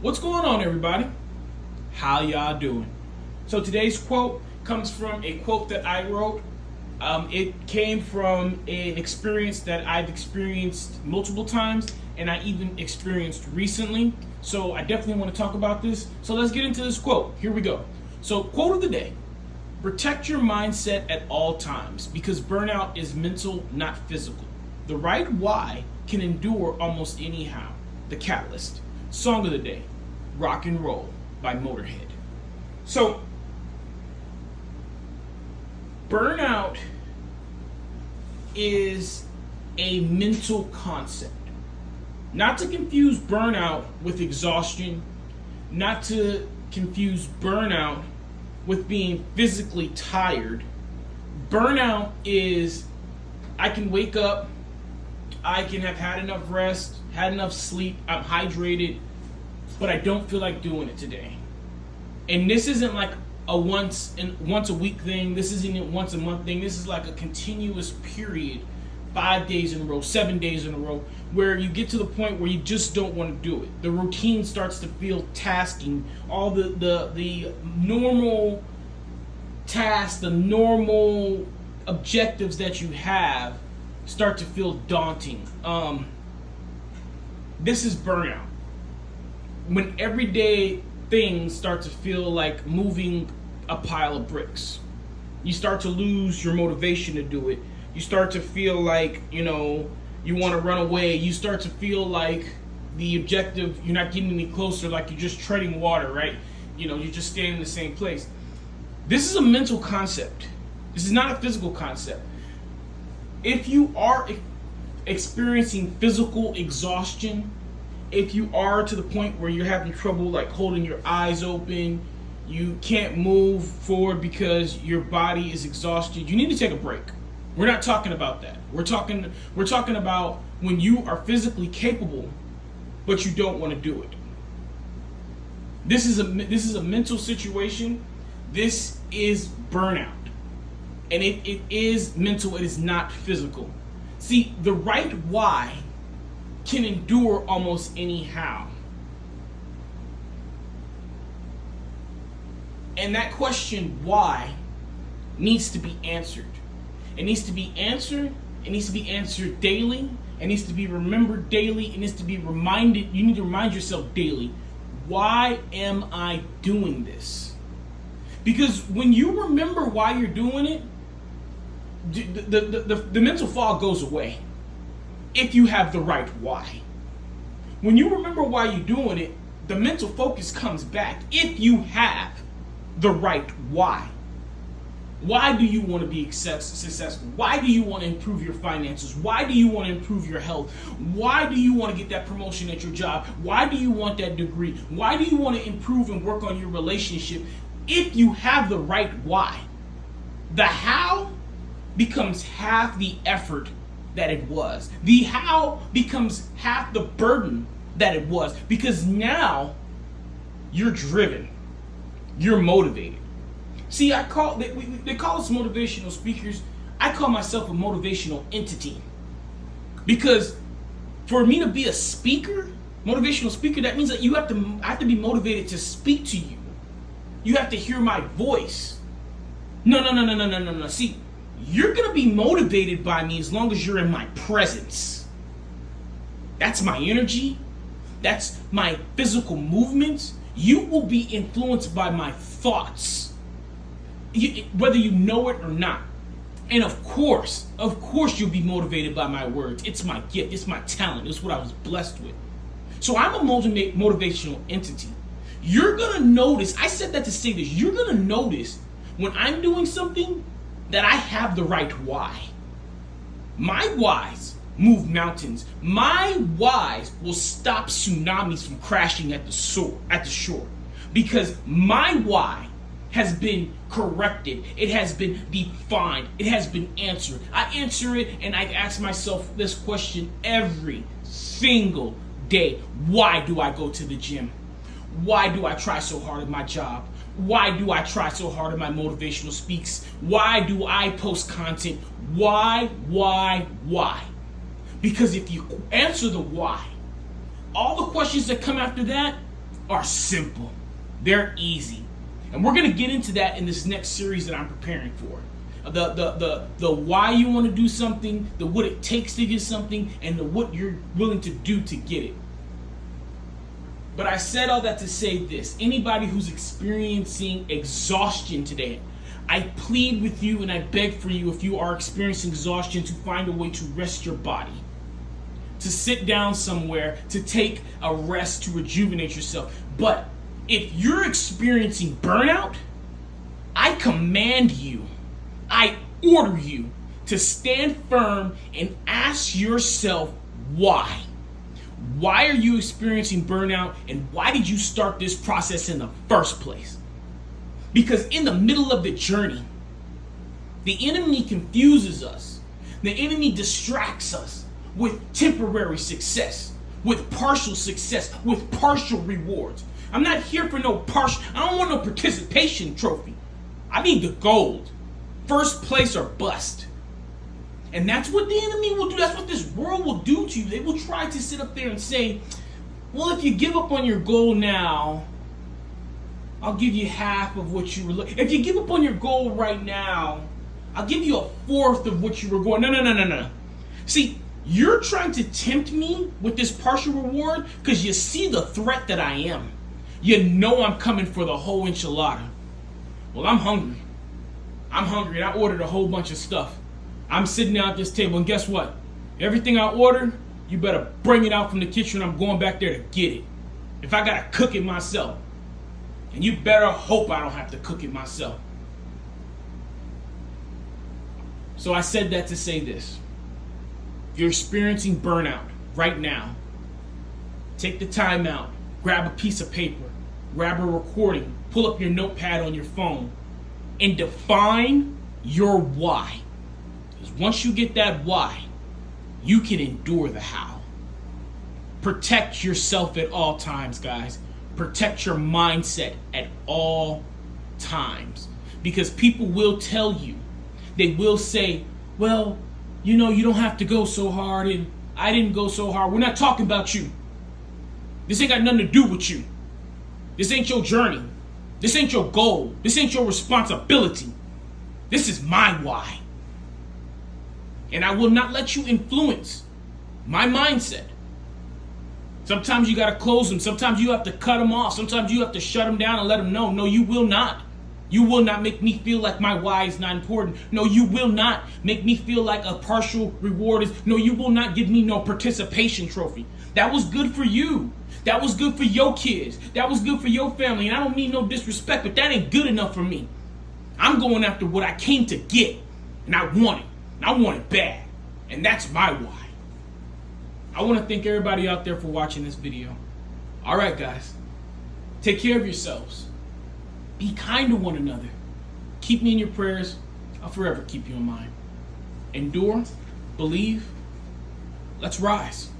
What's going on, everybody? How y'all doing? So today's quote comes from a quote that I wrote. It came from an experience that I've experienced multiple times, and I even experienced recently. So I definitely want to talk about this. So let's get into this quote. Here we go. So quote of the day: protect your mindset at all times because burnout is mental, not physical. The right why can endure almost anyhow. The Catalyst. Song of the day: Rock and Roll by Motorhead. So, burnout is a mental concept. Not to confuse burnout with exhaustion, not to confuse burnout with being physically tired. Burnout is, I can wake up, I can have had enough rest, had enough sleep, I'm hydrated, but I don't feel like doing it today. And this isn't like a once a week thing. This isn't a once a month thing. This is like a continuous period, 5 days in a row, 7 days in a row, where you get to the point where you just don't want to do it. The routine starts to feel tasking. All the normal tasks, the normal objectives that you have start to feel daunting. This is burnout. When everyday things start to feel like moving a pile of bricks. You start to lose your motivation to do it. You start to feel like, you want to run away. You start to feel like the objective, you're not getting any closer, like you're just treading water, right? You're just standing in the same place. This is a mental concept. This is not a physical concept. If you are experiencing physical exhaustion, if you are to the point where you're having trouble like holding your eyes open, you can't move forward because your body is exhausted, you need to take a break. We're not talking about that. We're talking about when you are physically capable, but you don't want to do it. This is a mental situation. This is burnout. And it is mental, it is not physical. See, the right why can endure almost anyhow. And that question, why, needs to be answered. It needs to be answered. It needs to be answered daily. It needs to be remembered daily. It needs to be reminded. You need to remind yourself daily, why am I doing this? Because when you remember why you're doing it, the mental fog goes away. If you have the right why. When you remember why you're doing it, the mental focus comes back. If you have the right why. Why do you want to be successful? Why do you want to improve your finances? Why do you want to improve your health? Why do you want to get that promotion at your job? Why do you want that degree? Why do you want to improve and work on your relationship? If you have the right why, the how becomes half the effort that it was. The how becomes half the burden that it was, because now you're driven. You're motivated. See, they call us motivational speakers. I call myself a motivational entity. Because for me to be a speaker, motivational speaker, that means that I have to be motivated to speak to you. You have to hear my voice. No. See, you're going to be motivated by me as long as you're in my presence. That's my energy. That's my physical movements. You will be influenced by my thoughts, whether you know it or not. And of course, you'll be motivated by my words. It's my gift. It's my talent. It's what I was blessed with. So I'm a motivational entity. You're going to notice, I said that to say this, you're going to notice when I'm doing something that I have the right why. My whys move mountains. My whys will stop tsunamis from crashing at the shore. Because my why has been corrected. It has been defined. It has been answered. I answer it, and I ask myself this question every single day. Why do I go to the gym? Why do I try so hard at my job? Why do I try so hard at my motivational speaks? Why do I post content? Why? Because if you answer the why, all the questions that come after that are simple. They're easy. And we're going to get into that in this next series that I'm preparing for. The why you want to do something, the what it takes to get something, and the what you're willing to do to get it. But I said all that to say this. Anybody who's experiencing exhaustion today, I plead with you and I beg for you, if you are experiencing exhaustion, to find a way to rest your body. To sit down somewhere, to take a rest, to rejuvenate yourself. But if you're experiencing burnout, I command you, I order you to stand firm and ask yourself why. Why are you experiencing burnout, and why did you start this process in the first place? Because in the middle of the journey, the enemy confuses us. The enemy distracts us with temporary success, with partial success, with partial rewards. I'm not here for no partial, I don't want no participation trophy. I need the gold. First place or bust. And that's what the enemy will do. That's what this world will do to you. They will try to sit up there and say, well, if you give up on your goal now, I'll give you half of what you were looking. If you give up on your goal right now, I'll give you a fourth of what you were going. No. See, you're trying to tempt me with this partial reward because you see the threat that I am. You know I'm coming for the whole enchilada. Well, I'm hungry. And I ordered a whole bunch of stuff. I'm sitting down at this table, and guess what? Everything I ordered, you better bring it out from the kitchen. I'm going back there to get it. If I gotta cook it myself. And you better hope I don't have to cook it myself. So I said that to say this. If you're experiencing burnout right now, take the time out, grab a piece of paper, grab a recording, pull up your notepad on your phone, and define your why. Because once you get that why, you can endure the how. Protect yourself at all times, guys. Protect your mindset at all times. Because people will tell you, they will say, well, you know, you don't have to go so hard, and I didn't go so hard. We're not talking about you. This ain't got nothing to do with you. This ain't your journey. This ain't your goal. This ain't your responsibility. This is my why. And I will not let you influence my mindset. Sometimes you got to close them. Sometimes you have to cut them off. Sometimes you have to shut them down and let them know, no, you will not. You will not make me feel like my why is not important. No, you will not make me feel like a partial reward is. No, you will not give me no participation trophy. That was good for you. That was good for your kids. That was good for your family. And I don't mean no disrespect, but that ain't good enough for me. I'm going after what I came to get. And I want it. And I want it bad. And that's my why. I want to thank everybody out there for watching this video. All right, guys. Take care of yourselves. Be kind to one another. Keep me in your prayers. I'll forever keep you in mind. Endure, believe. Let's rise.